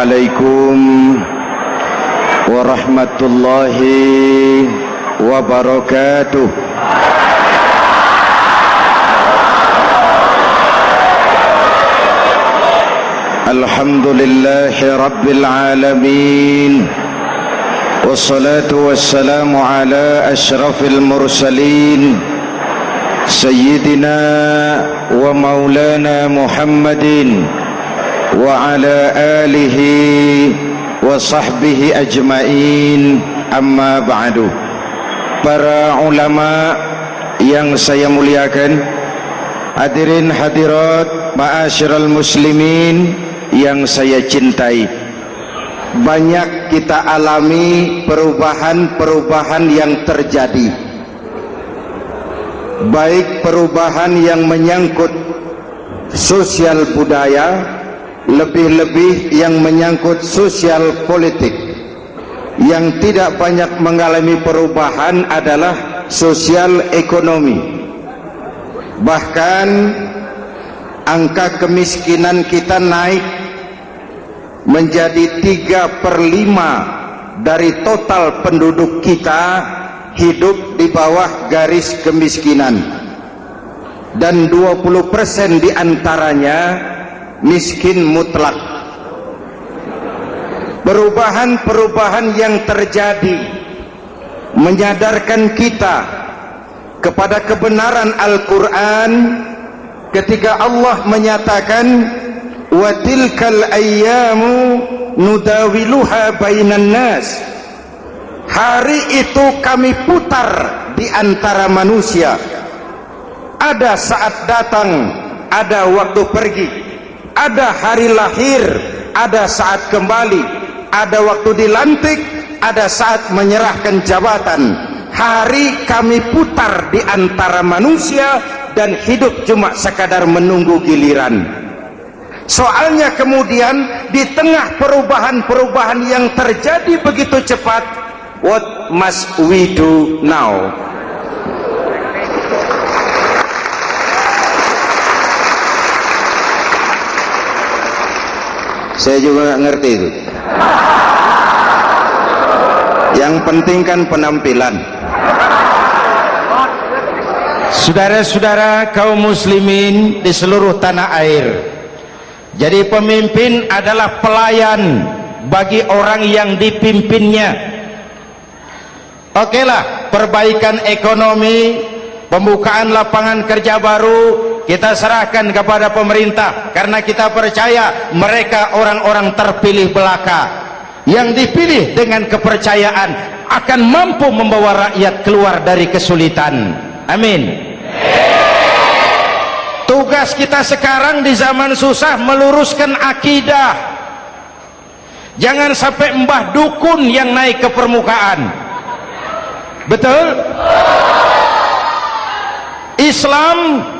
Assalamualaikum warahmatullahi wabarakatuh. Alhamdulillahi rabbil alamin, wassalatu wassalamu ala ashrafil mursalin sayyidina wa maulana Muhammadin wa ala alihi wa sahbihi ajmain, amma ba'du. Para ulama yang saya muliakan, hadirin hadirat ma'asyiral muslimin yang saya cintai, banyak kita alami perubahan-perubahan yang terjadi, baik perubahan yang menyangkut sosial budaya, lebih-lebih yang menyangkut sosial politik. Yang tidak banyak mengalami perubahan adalah sosial ekonomi. Bahkan angka kemiskinan kita naik menjadi 3/5 dari total penduduk kita hidup di bawah garis kemiskinan, dan 20% diantaranya miskin mutlak. Perubahan-perubahan yang terjadi menyadarkan kita kepada kebenaran Al-Quran ketika Allah menyatakan wa tilkal ayyamu nudawiluha bainan nas. Hari itu kami putar di antara manusia. Ada saat datang, ada waktu pergi. Ada hari lahir, ada saat kembali. Ada waktu dilantik, ada saat menyerahkan jabatan. Hari kami putar di antara manusia dan hidup cuma sekadar menunggu giliran. Soalnya kemudian di tengah perubahan-perubahan yang terjadi begitu cepat, what must we do now? Saya juga nggak ngerti itu. Yang penting kan penampilan. Saudara-saudara kaum muslimin di seluruh tanah air, jadi pemimpin adalah pelayan bagi orang yang dipimpinnya. Okelah, perbaikan ekonomi, pembukaan lapangan kerja baru kita serahkan kepada pemerintah, karena kita percaya mereka orang-orang terpilih belaka yang dipilih dengan kepercayaan akan mampu membawa rakyat keluar dari kesulitan. Amin. Tugas kita sekarang di zaman susah meluruskan akidah. Jangan sampai mbah dukun yang naik ke permukaan. Betul? Islam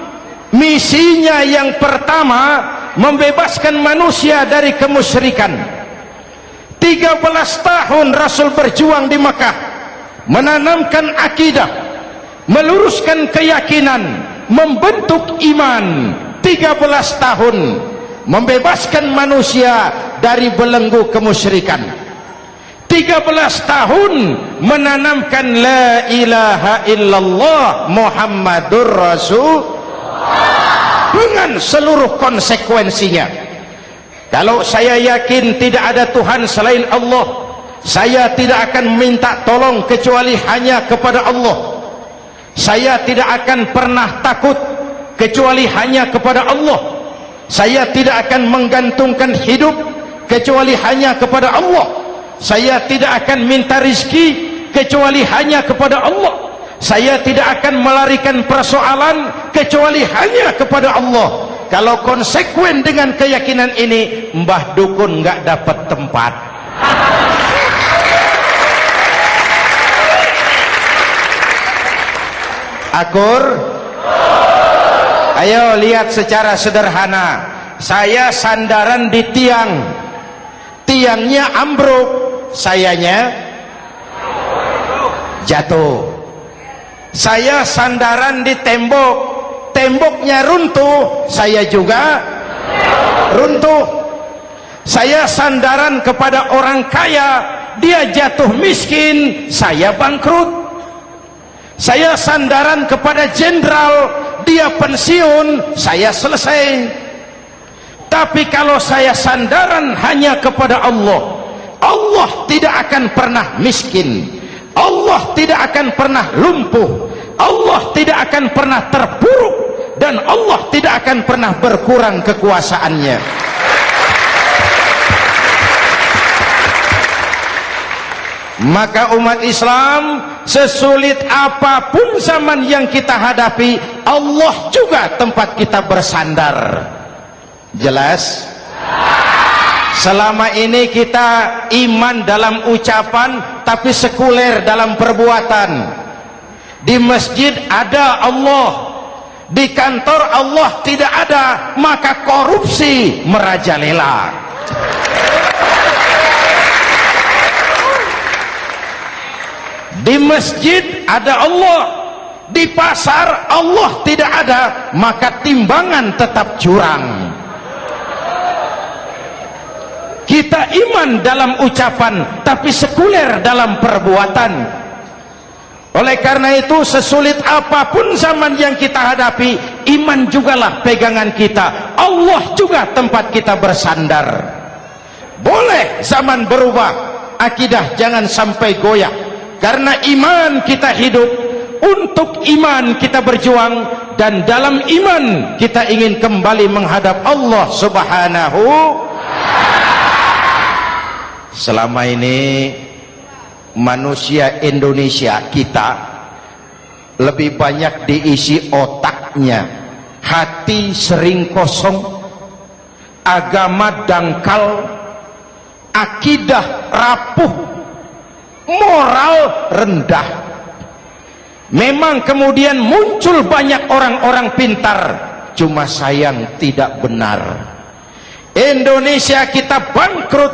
misinya yang pertama membebaskan manusia dari kemusyrikan. 13 tahun Rasul berjuang di Makkah, menanamkan akidah, meluruskan keyakinan, membentuk iman. 13 tahun membebaskan manusia dari belenggu kemusyrikan. 13 tahun menanamkan la ilaha illallah Muhammadur Rasul dengan seluruh konsekuensinya. Kalau saya yakin tidak ada Tuhan selain Allah, saya tidak akan minta tolong kecuali hanya kepada Allah. Saya tidak akan pernah takut kecuali hanya kepada Allah. Saya tidak akan menggantungkan hidup kecuali hanya kepada Allah. Saya tidak akan minta rizki kecuali hanya kepada Allah. Saya tidak akan melarikan persoalan kecuali hanya kepada Allah. Kalau konsekuen dengan keyakinan ini, mbah dukun nggak dapat tempat. Akur? Ayo lihat secara sederhana. Saya sandaran di tiang, tiangnya ambruk, sayanya jatuh. Saya sandaran di tembok, temboknya runtuh, saya juga runtuh. Saya sandaran kepada orang kaya, dia jatuh miskin, saya bangkrut. Saya sandaran kepada jenderal, dia pensiun, saya selesai. Tapi kalau saya sandaran hanya kepada Allah, Allah tidak akan pernah miskin, Allah tidak akan pernah lumpuh, Allah tidak akan pernah terpuruk, dan Allah tidak akan pernah berkurang kekuasaannya. Maka umat Islam, sesulit apapun zaman yang kita hadapi, Allah juga tempat kita bersandar. Jelas? Selama ini kita iman dalam ucapan, tapi sekuler dalam perbuatan. Di masjid ada Allah, di kantor Allah tidak ada, maka korupsi merajalela. Di masjid ada Allah, di pasar Allah tidak ada, maka timbangan tetap curang. Kita iman dalam ucapan, tapi sekuler dalam perbuatan. Oleh karena itu, sesulit apapun zaman yang kita hadapi, iman jugalah pegangan kita, Allah juga tempat kita bersandar. Boleh zaman berubah, akidah jangan sampai goyah. Karena iman kita hidup, untuk iman kita berjuang, dan dalam iman kita ingin kembali menghadap Allah Subhanahu. Selama ini manusia Indonesia kita lebih banyak diisi otaknya, hati sering kosong, agama dangkal, akidah rapuh, moral rendah. Memang kemudian muncul banyak orang-orang pintar, cuma sayang tidak benar. Indonesia kita bangkrut,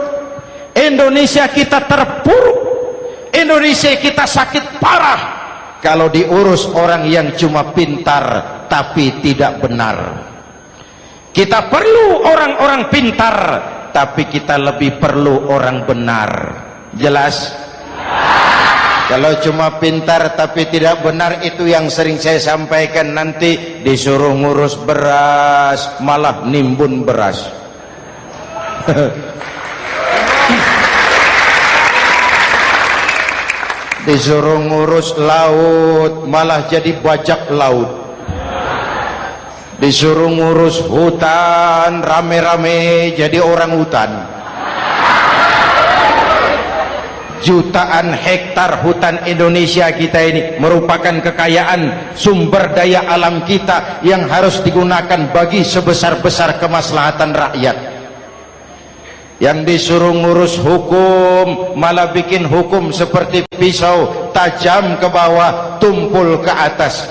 Indonesia kita terpuruk, Indonesia kita sakit parah kalau diurus orang yang cuma pintar tapi tidak benar. Kita perlu orang-orang pintar, tapi kita lebih perlu orang benar. Jelas? Kalau cuma pintar tapi tidak benar, itu yang sering saya sampaikan, nanti disuruh ngurus beras malah nimbun beras. Disuruh ngurus laut malah jadi bajak laut. Disuruh ngurus hutan rame-rame jadi orang hutan. Jutaan hektar hutan Indonesia kita ini merupakan kekayaan sumber daya alam kita yang harus digunakan bagi sebesar-besar kemaslahatan rakyat. Yang disuruh ngurus hukum malah bikin hukum seperti pisau, tajam ke bawah, tumpul ke atas.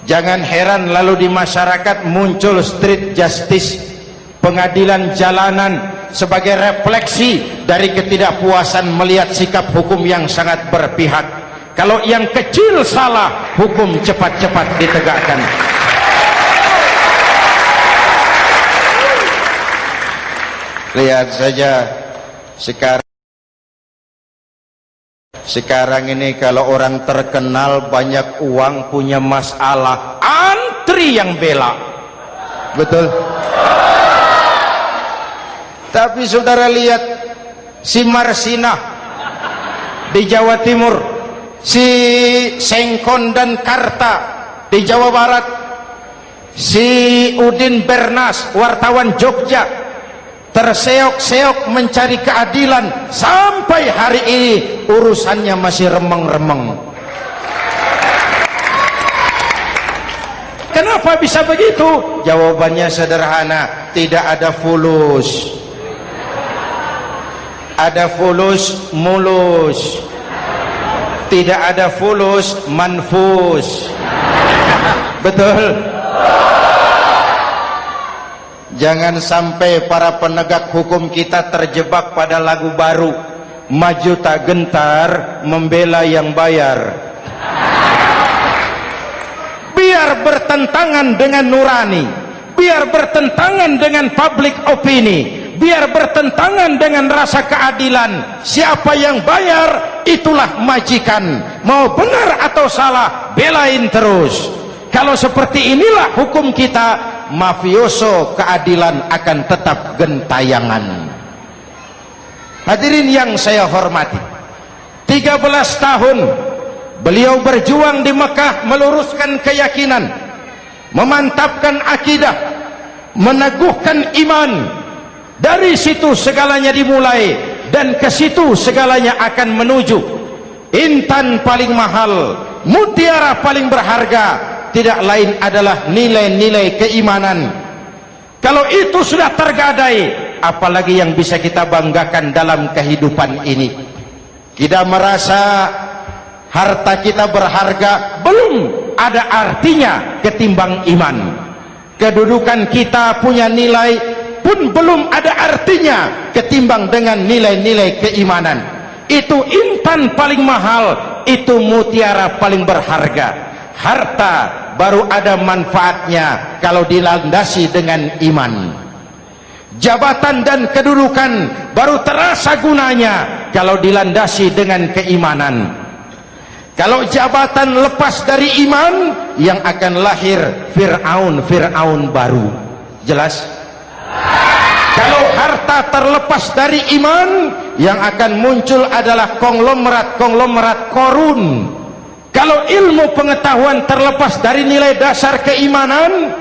Jangan heran lalu di masyarakat muncul street justice, pengadilan jalanan, sebagai refleksi dari ketidakpuasan melihat sikap hukum yang sangat berpihak. Kalau yang kecil salah, hukum cepat-cepat ditegakkan. Lihat saja sekarang ini, kalau orang terkenal banyak uang punya masalah, antri yang bela. Betul? Tapi saudara lihat si Marsinah di Jawa Timur, si Sengkon dan Karta di Jawa Barat, si Udin Bernas wartawan Jogja terseok-seok mencari keadilan, sampai hari ini urusannya masih remeng-remeng. Kenapa bisa begitu? Jawabannya sederhana, tidak ada fulus. Ada fulus mulus, tidak ada fulus manfus. Betul? Jangan sampai para penegak hukum kita terjebak pada lagu baru, maju tak gentar membela yang bayar. Biar bertentangan dengan nurani, biar bertentangan dengan public opini, biar bertentangan dengan rasa keadilan. Siapa yang bayar itulah majikan, mau benar atau salah belain terus. Kalau seperti inilah hukum kita, mafioso keadilan akan tetap gentayangan. Hadirin yang saya hormati, 13 tahun beliau berjuang di Mekah meluruskan keyakinan, memantapkan akidah, meneguhkan iman. Dari situ segalanya dimulai dan ke situ segalanya akan menuju. Intan paling mahal, mutiara paling berharga, tidak lain adalah nilai-nilai keimanan. Kalau itu sudah tergadai, apalagi yang bisa kita banggakan dalam kehidupan ini? Kita merasa harta kita berharga, belum ada artinya ketimbang iman. Kedudukan kita punya nilai pun belum ada artinya ketimbang dengan nilai-nilai keimanan. Itu intan paling mahal, itu mutiara paling berharga. Harta baru ada manfaatnya kalau dilandasi dengan iman. Jabatan dan kedudukan baru terasa gunanya kalau dilandasi dengan keimanan. Kalau jabatan lepas dari iman, yang akan lahir Fir'aun baru. Jelas? Kalau harta terlepas dari iman, yang akan muncul adalah konglomerat Korun. Kalau ilmu pengetahuan terlepas dari nilai dasar keimanan,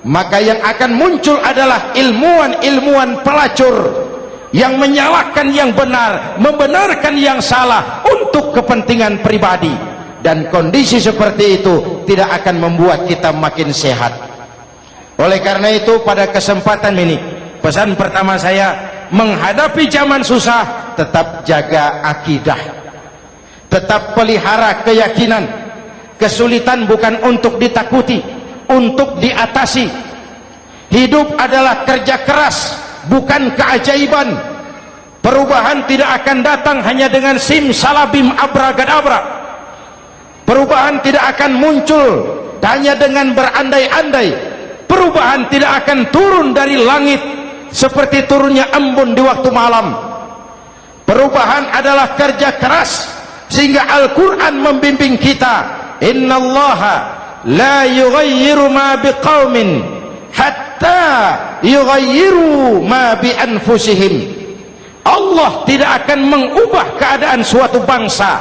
maka yang akan muncul adalah ilmuwan pelacur yang menyalahkan yang benar, membenarkan yang salah untuk kepentingan pribadi. Dan kondisi seperti itu tidak akan membuat kita makin sehat. Oleh karena itu, pada kesempatan ini, pesan pertama saya, menghadapi zaman susah, tetap jaga akidah, tetap pelihara keyakinan. Kesulitan bukan untuk ditakuti, untuk diatasi. Hidup adalah kerja keras, bukan keajaiban. Perubahan tidak akan datang hanya dengan simsalabim abragadabra. Perubahan tidak akan muncul hanya dengan berandai-andai. Perubahan tidak akan turun dari langit seperti turunnya embun di waktu malam. Perubahan adalah kerja keras, sehingga Al-Quran membimbing kita, innallaha la yughayyiru ma biqaumin hatta yughayyiru ma bi anfusihim. Allah tidak akan mengubah keadaan suatu bangsa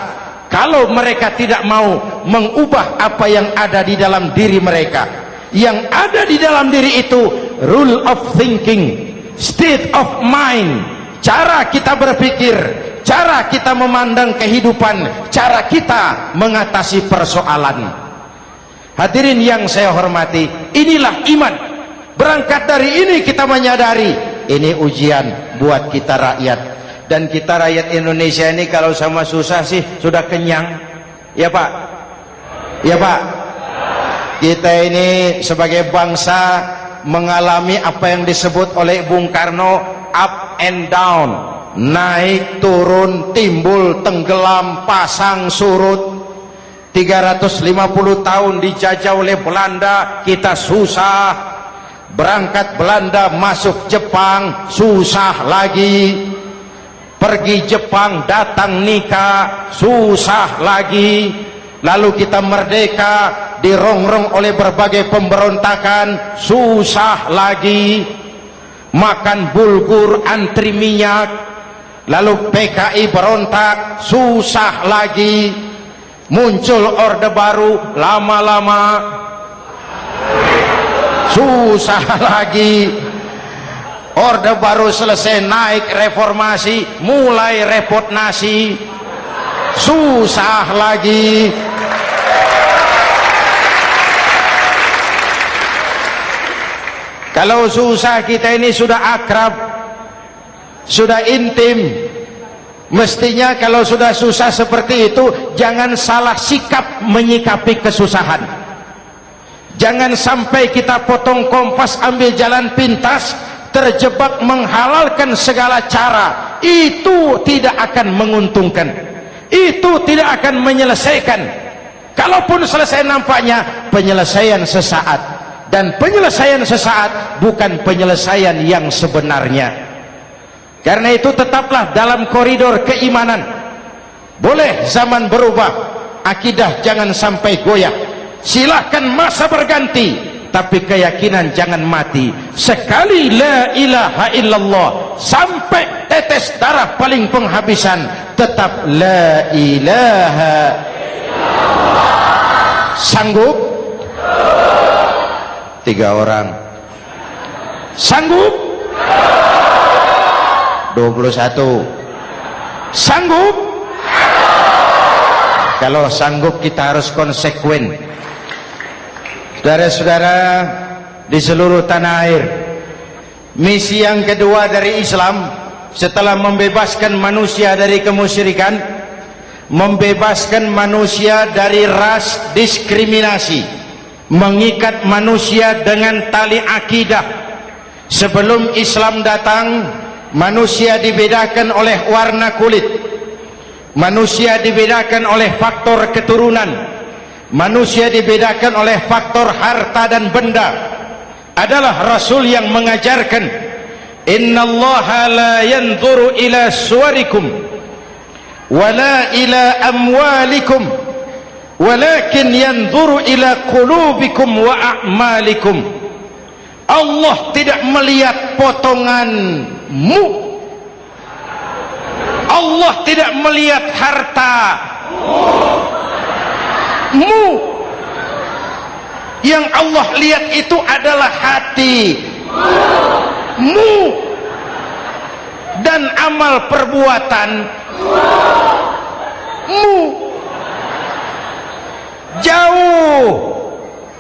kalau mereka tidak mau mengubah apa yang ada di dalam diri mereka. Yang ada di dalam diri itu rule of thinking, state of mind, cara kita berpikir, cara kita memandang kehidupan, cara kita mengatasi persoalan. Hadirin yang saya hormati, inilah iman. Berangkat dari ini kita menyadari ini ujian buat kita rakyat. Dan kita rakyat Indonesia ini kalau sama susah sih sudah kenyang. Ya Pak? Ya Pak? Kita ini sebagai bangsa mengalami apa yang disebut oleh Bung Karno up and down, naik turun, timbul tenggelam, pasang surut. 350 tahun dijajah oleh Belanda, kita susah. Berangkat Belanda masuk Jepang, susah lagi. Pergi Jepang, datang nikah, susah lagi. Lalu kita merdeka, dirongrong oleh berbagai pemberontakan, susah lagi. Makan bulgur, antri minyak. Lalu PKI berontak, susah lagi. Muncul orde baru, lama-lama susah lagi. Orde baru selesai, naik reformasi, mulai repot nasi, susah lagi. Kalau susah kita ini sudah akrab, sudah intim. Mestinya kalau sudah susah seperti itu, jangan salah sikap menyikapi kesusahan. Jangan sampai kita potong kompas, ambil jalan pintas, terjebak menghalalkan segala cara. Itu tidak akan menguntungkan, itu tidak akan menyelesaikan. Kalaupun selesai, nampaknya penyelesaian sesaat. Dan penyelesaian sesaat bukan penyelesaian yang sebenarnya. Karena itu tetaplah dalam koridor keimanan. Boleh zaman berubah, akidah jangan sampai goyah. Silahkan masa berganti, tapi keyakinan jangan mati. Sekali la ilaha illallah sampai tetes darah paling penghabisan, tetap la ilaha illallah. Sanggup? 3 orang. Sanggup? 21. Sanggup? Kalau sanggup kita harus konsekuen. Saudara-saudara di seluruh tanah air, misi yang kedua dari Islam setelah membebaskan manusia dari kemusyrikan, membebaskan manusia dari ras diskriminasi, mengikat manusia dengan tali akidah. Sebelum Islam datang, manusia dibedakan oleh warna kulit, manusia dibedakan oleh faktor keturunan, manusia dibedakan oleh faktor harta dan benda. Adalah Rasul yang mengajarkan, innallaha la yanzuru ila suwarikum wala ila amwalikum walakin yanzuru ila qulubikum wa a'malikum. Allah tidak melihat potonganmu, Allah tidak melihat hartamu. Yang Allah lihat itu adalah hatimu dan amal perbuatanmu. Jauh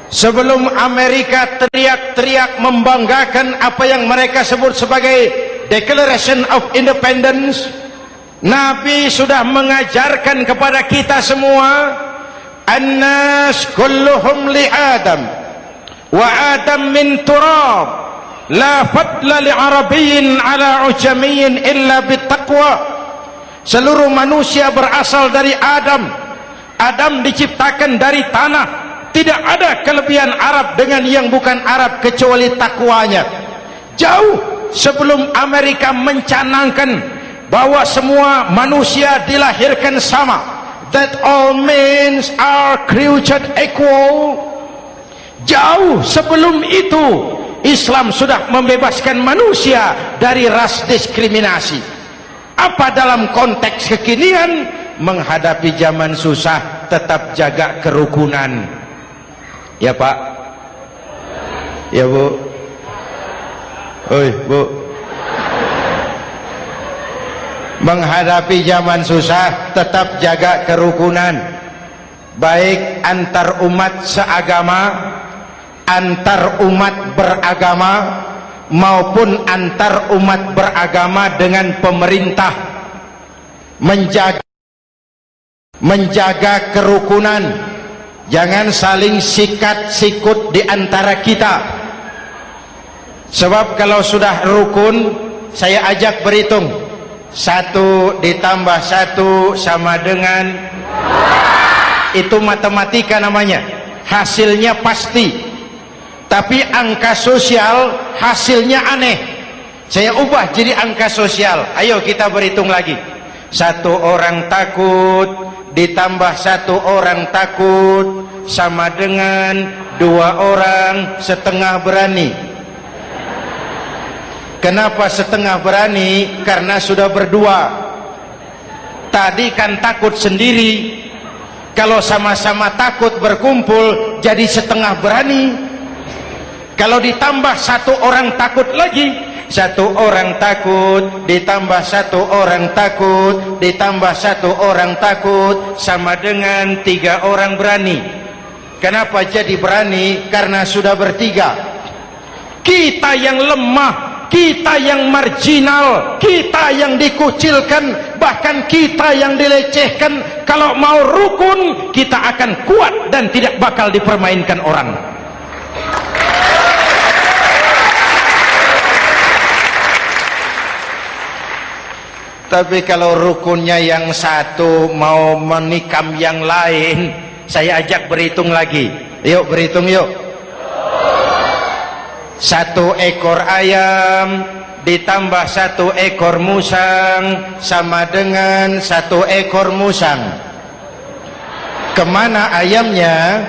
sebelum Amerika teriak-teriak membanggakan apa yang mereka sebut sebagai Declaration of Independence, Nabi sudah mengajarkan kepada kita semua, annas kulluhum li Adam wa Adam min turab la fadla li arabiyyin ala ujamiyyin illa bittaqwa. Seluruh manusia berasal dari Adam. Adam diciptakan dari tanah. Tidak ada kelebihan Arab dengan yang bukan Arab kecuali takwanya. Jauh sebelum Amerika mencanangkan bahwa semua manusia dilahirkan sama, that all men are created equal. Jauh sebelum itu Islam sudah membebaskan manusia dari ras diskriminasi. Apa dalam konteks kekinian menghadapi zaman susah tetap jaga kerukunan? Ya Pak, ya Bu, oi Bu, menghadapi zaman susah tetap jaga kerukunan, baik antar umat seagama, antar umat beragama, maupun antar umat beragama dengan pemerintah. Menjaga kerukunan. Jangan saling sikat sikut di antara kita. Sebab kalau sudah rukun, saya ajak berhitung, 1 ditambah 1 sama dengan, itu matematika namanya, hasilnya pasti. Tapi angka sosial hasilnya aneh. Saya ubah jadi angka sosial. Ayo kita berhitung lagi. 1 orang takut ditambah 1 orang takut sama dengan 2 orang setengah berani. Kenapa setengah berani? Karena sudah berdua. Tadi kan takut sendiri. Kalau sama-sama takut berkumpul jadi setengah berani. Kalau ditambah 1 orang takut lagi, 1 orang takut ditambah 1 orang takut ditambah 1 orang takut sama dengan 3 orang berani. Kenapa jadi berani? Karena sudah bertiga. Kita yang lemah, kita yang marginal, kita yang dikucilkan, bahkan kita yang dilecehkan, kalau mau rukun kita akan kuat dan tidak bakal dipermainkan orang. Tapi kalau rukunnya yang satu mau menikam yang lain, saya ajak berhitung lagi. Yuk berhitung yuk. 1 ekor ayam ditambah 1 ekor musang sama dengan 1 ekor musang. Kemana ayamnya?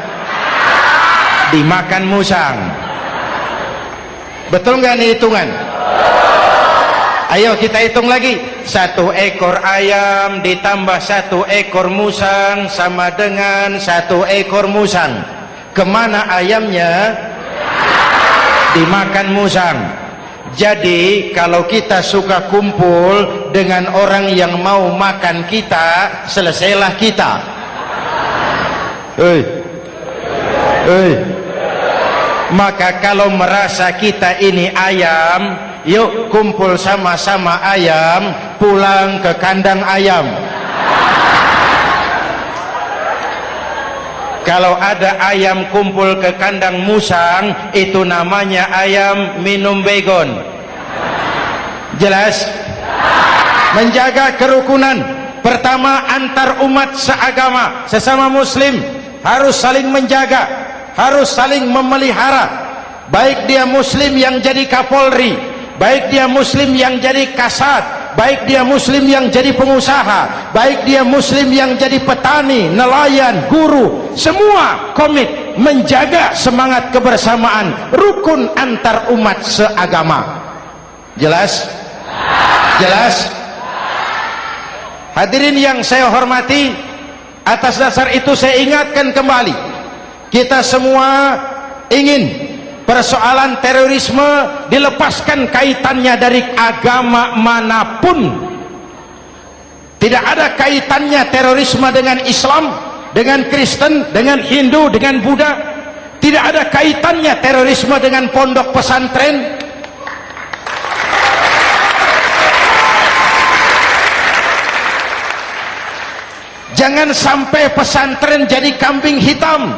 Dimakan musang. Betul nggak nih hitungan? Ayo kita hitung lagi. 1 ekor ayam ditambah 1 ekor musang sama dengan 1 ekor musang. Kemana ayamnya? Dimakan musang. Jadi kalau kita suka kumpul dengan orang yang mau makan kita, selesailah kita. Maka kalau merasa kita ini ayam, yuk kumpul sama-sama ayam, pulang ke kandang ayam. Kalau ada ayam kumpul ke kandang musang, itu namanya ayam minum begon. Jelas? Menjaga kerukunan. Pertama, antar umat seagama, sesama muslim harus saling menjaga, harus saling memelihara. Baik dia muslim yang jadi kapolri, baik dia muslim yang jadi kasat, baik dia muslim yang jadi pengusaha, baik dia muslim yang jadi petani, nelayan, guru, semua komit menjaga semangat kebersamaan, rukun antar umat seagama. Jelas? Jelas? Hadirin yang saya hormati, atas dasar itu saya ingatkan kembali, kita semua ingin persoalan terorisme dilepaskan kaitannya dari agama manapun. Tidak ada kaitannya terorisme dengan Islam, dengan Kristen, dengan Hindu, dengan Buddha. Tidak ada kaitannya terorisme dengan pondok pesantren. Jangan sampai pesantren jadi kambing hitam.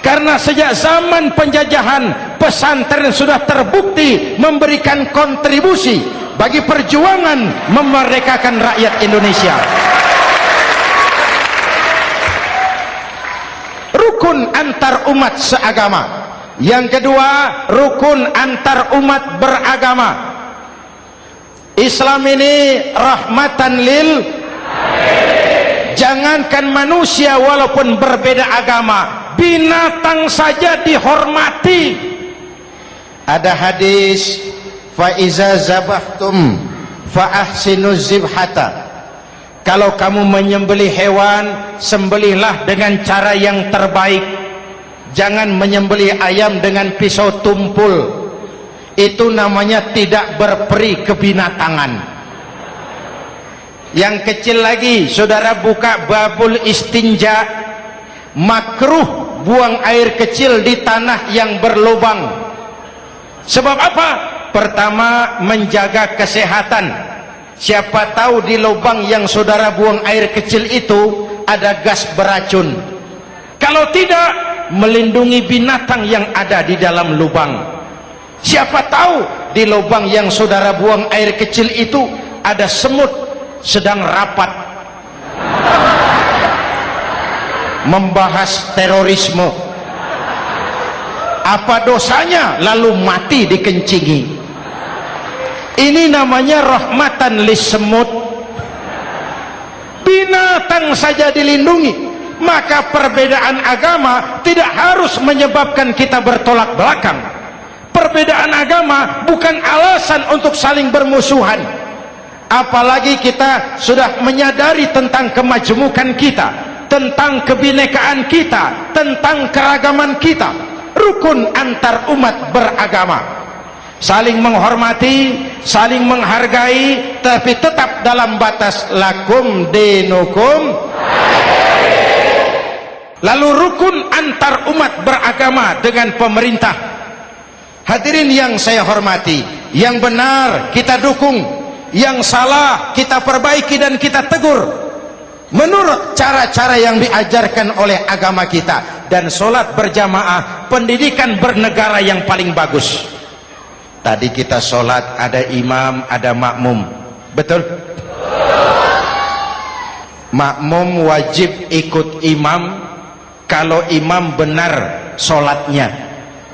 Karena sejak zaman penjajahan, pesantren sudah terbukti memberikan kontribusi bagi perjuangan memerdekakan rakyat Indonesia. Rukun antar umat seagama. Yang kedua, rukun antar umat beragama. Islam ini rahmatan lil. Jangankan manusia walaupun berbeda agama, binatang saja dihormati. Ada hadis, fa iza zabahtum fa ahsinu zibhata. Kalau kamu menyembelih hewan, sembelihlah dengan cara yang terbaik. Jangan menyembelih ayam dengan pisau tumpul. Itu namanya tidak berperi kebinatangan. Yang kecil lagi, saudara buka babul istinja, makruh buang air kecil di tanah yang berlubang. Sebab apa? Pertama, menjaga kesehatan. Siapa tahu di lubang yang saudara buang air kecil itu ada gas beracun. Kalau tidak, melindungi binatang yang ada di dalam lubang. Siapa tahu di lubang yang saudara buang air kecil itu ada semut sedang rapat membahas terorisme. Apa dosanya lalu mati dikencingi? Ini namanya rahmatan lis semut. Binatang saja dilindungi. Maka perbedaan agama tidak harus menyebabkan kita bertolak belakang. Perbedaan agama bukan alasan untuk saling bermusuhan. Apalagi kita sudah menyadari tentang kemajemukan kita, tentang kebinekaan kita, tentang keragaman kita. Rukun antar umat beragama, saling menghormati, saling menghargai, tapi tetap dalam batas lakum dinukum. Lalu rukun antar umat beragama dengan pemerintah. Hadirin yang saya hormati, yang benar kita dukung, yang salah kita perbaiki dan kita tegur menurut cara-cara yang diajarkan oleh agama kita. Dan sholat berjamaah, pendidikan bernegara yang paling bagus. Tadi kita sholat ada imam, ada makmum, betul? Makmum wajib ikut imam kalau imam benar sholatnya.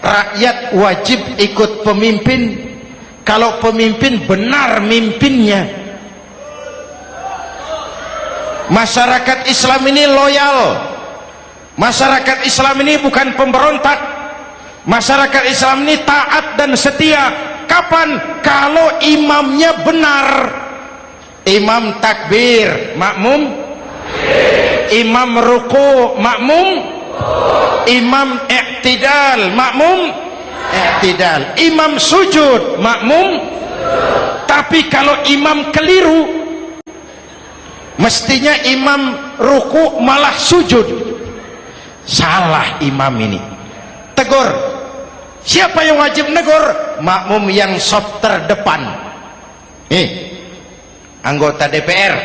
rakyat wajib ikut pemimpin kalau pemimpin benar mimpinnya. Masyarakat Islam ini loyal, masyarakat Islam ini bukan pemberontak, masyarakat Islam ini taat dan setia. Kapan? Kalau imamnya benar. Imam takbir, makmum, imam ruku, makmum, imam i'tidal, makmum i'tidal, imam sujud, makmum. Tapi kalau imam keliru, mestinya imam ruku malah sujud, salah imam ini. Tegur. Siapa yang wajib negur? Makmum yang sop terdepan. Anggota DPR.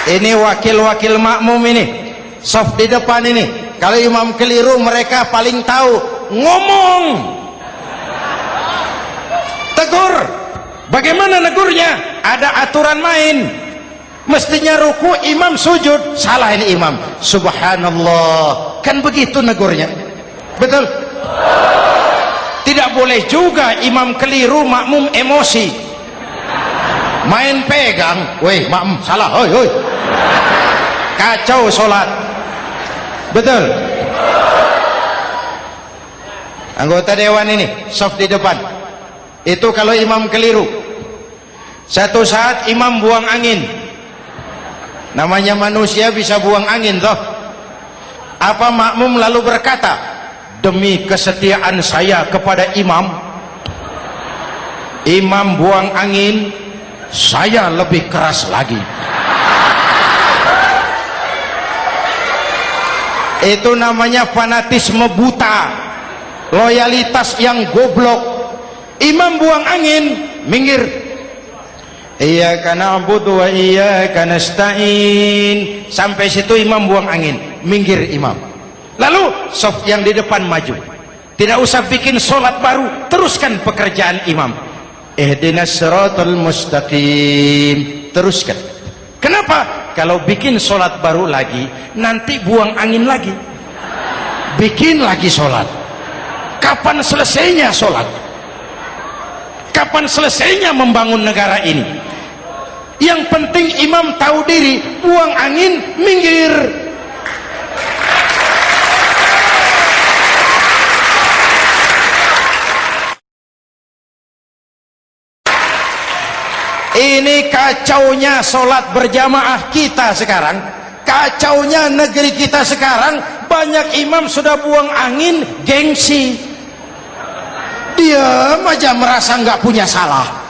Ini wakil-wakil makmum ini, soft di depan ini. Kalau imam keliru mereka paling tahu, ngomong, tegur. Bagaimana negurnya? Ada aturan main. Mestinya ruku, imam sujud, salah ini imam, subhanallah, kan begitu negurnya. Betul? Tidak boleh juga imam keliru, makmum emosi, main pegang, weh makmum salah, hoi hoi, kacau sholat. Betul? Anggota dewan ini soft di depan, itu kalau imam keliru. Satu saat imam buang angin, namanya manusia bisa buang angin toh. Apa makmum lalu berkata, demi kesetiaan saya kepada imam, imam buang angin, saya lebih keras lagi. Itu namanya fanatisme buta, loyalitas yang goblok. Imam buang angin, minggir. Iyyaka na'budu wa iyyaka nasta'in. Sampai situ imam buang angin, minggir imam. Lalu soft yang di depan maju. Tidak usah bikin sholat baru, teruskan pekerjaan imam. Ihdinas siratal mustaqim, teruskan. Kenapa? Kalau bikin sholat baru lagi, nanti buang angin lagi, bikin lagi sholat. Kapan selesainya sholat? Kapan selesainya membangun negara ini? Yang penting imam tahu diri, buang angin, minggir. Ini kacaunya sholat berjamaah kita sekarang, kacaunya negeri kita sekarang. Banyak imam sudah buang angin, gengsi, diam aja merasa nggak punya salah.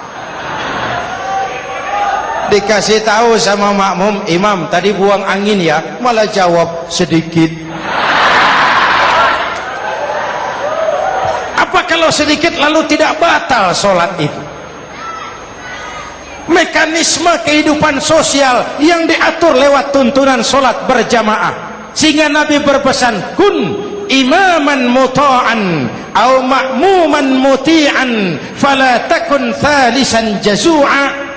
Dikasih tahu sama makmum, imam tadi buang angin ya, malah jawab sedikit. Apa kalau sedikit lalu tidak batal sholat itu? Mekanisme kehidupan sosial yang diatur lewat tuntunan sholat berjamaah, sehingga Nabi berpesan, kun imaman muta'an au ma'muman muti'an fala takun thalisan jazu'a.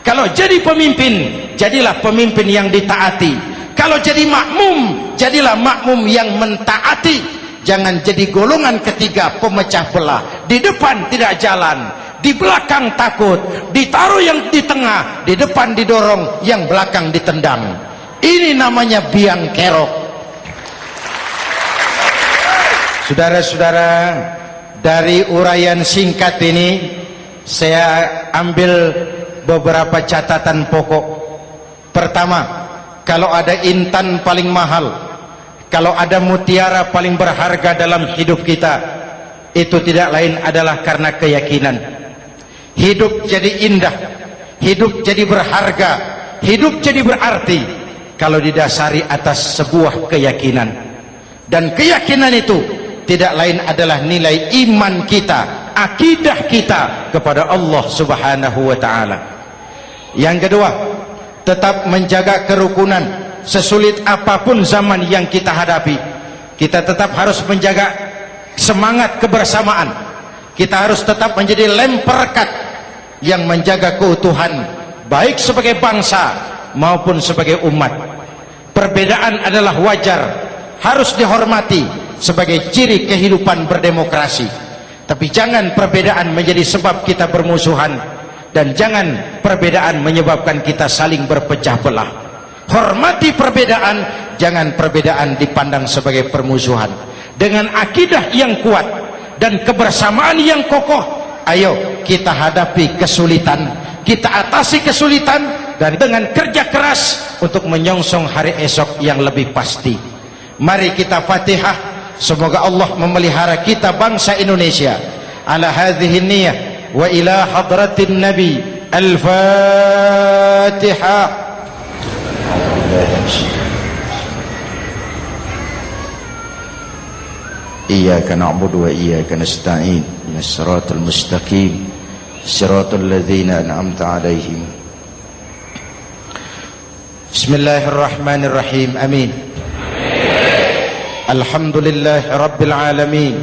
Kalau jadi pemimpin, jadilah pemimpin yang ditaati. Kalau jadi makmum, jadilah makmum yang mentaati. Jangan jadi golongan ketiga pemecah belah. Di depan tidak jalan, di belakang takut, ditaruh yang di tengah, di depan didorong, yang belakang ditendang. Ini namanya biang kerok. Saudara-saudara, dari uraian singkat ini saya ambil beberapa catatan pokok. Pertama, kalau ada intan paling mahal, kalau ada mutiara paling berharga dalam hidup kita, itu tidak lain adalah karena keyakinan. Hidup jadi indah, hidup jadi berharga, hidup jadi berarti kalau didasari atas sebuah keyakinan. Dan keyakinan itu tidak lain adalah nilai iman kita, akidah kita kepada Allah Subhanahu wa ta'ala. Yang kedua, tetap menjaga kerukunan. Sesulit apapun zaman yang kita hadapi, kita tetap harus menjaga semangat kebersamaan. Kita harus tetap menjadi lem perekat yang menjaga keutuhan, baik sebagai bangsa maupun sebagai umat. Perbedaan adalah wajar, harus dihormati sebagai ciri kehidupan berdemokrasi. Tapi jangan perbedaan menjadi sebab kita bermusuhan, dan jangan perbedaan menyebabkan kita saling berpecah belah. Hormati perbedaan, jangan perbedaan dipandang sebagai permusuhan. Dengan akidah yang kuat dan kebersamaan yang kokoh, ayo kita hadapi kesulitan, kita atasi kesulitan, dan dengan kerja keras untuk menyongsong hari esok yang lebih pasti. Mari kita Fatihah, semoga Allah memelihara kita bangsa Indonesia. Ala hadhihi niyah wa ila hadratin nabi. Al-Fatihah. Iyyaka na'budu wa iyyaka nasta'in. Ihdinas siratal mustaqim. Siratal ladzina an'amta 'alaihim. Bismillahirrahmanirrahim. Amin. Alhamdulillahi rabbil alamin.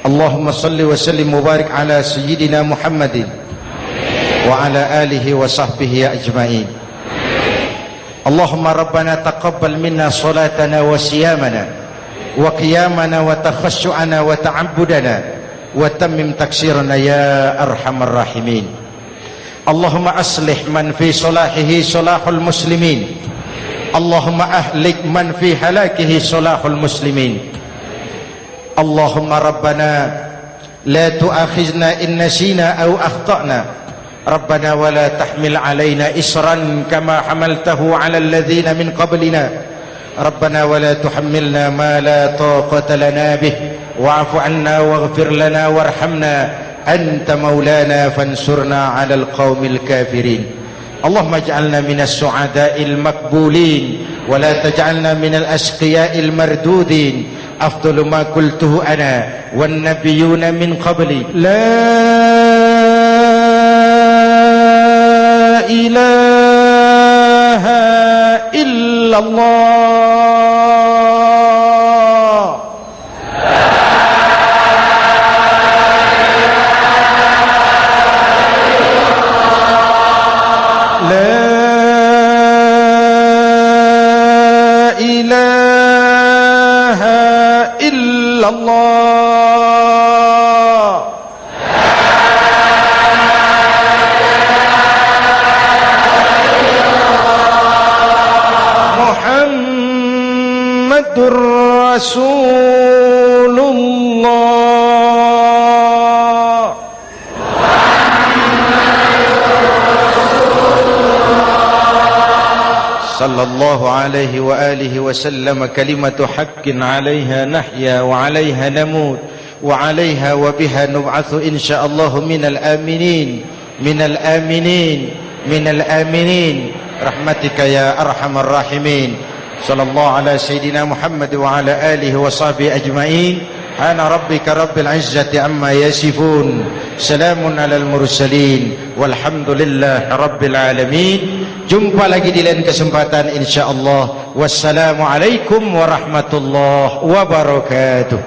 Allahumma salli wa sallim mubarak ala sayyidina Muhammadin wa ala alihi wa sahbihi ajma'in. Allahumma rabbana taqabbal minna salatana wa siyamana wa qiyamana wa takhashu'ana wa ta'abbudana wa tammim taksirana ya arhamar rahimin. Allahumma aslih man fi salahihi salahul muslimin. Allahumma ahlik man fi halakihi salahul muslimin. Allahumma rabbana la tu'akhizna in nasina aw akhtana. Rabbana wa la tahmil alaina isran kama hamaltahu ala alladhina min qablina. Rabbana wa la tuhammilna ma la taqata lana bih wa'fu 'anna waghfir lana warhamna anta maulana fansurna 'alal qaumil kafirin. Allahumma ij'alna minas su'ada'il maqbulin wa la taj'alna minal ashqiya'il mardudin. Afdalu ma qultuhu ana wan nabiyyuna min qabli. La ilaha illallah. La ilaha illallah. Muhammadur Rasulullah. Sallallahu alaihi wa alihi wa sallam. Kalimatu haqqin 'alaiha nahya wa 'alaiha namut wa 'alaiha wa biha nub'atsu insyaallah minal aminin minal aminin minal aminin rahmatika ya arhamar rahimin. Sallallahu ala sayyidina Muhammad wa ala alihi wa sahbihi ajma'in. Ana rabbika rabbil izzati amma yasifun. Salamun alal mursalin walhamdulillahi rabbil alamin. Jumpa lagi di lain kesempatan insyaallah. Wassalamu alaikum warahmatullahi wabarakatuh.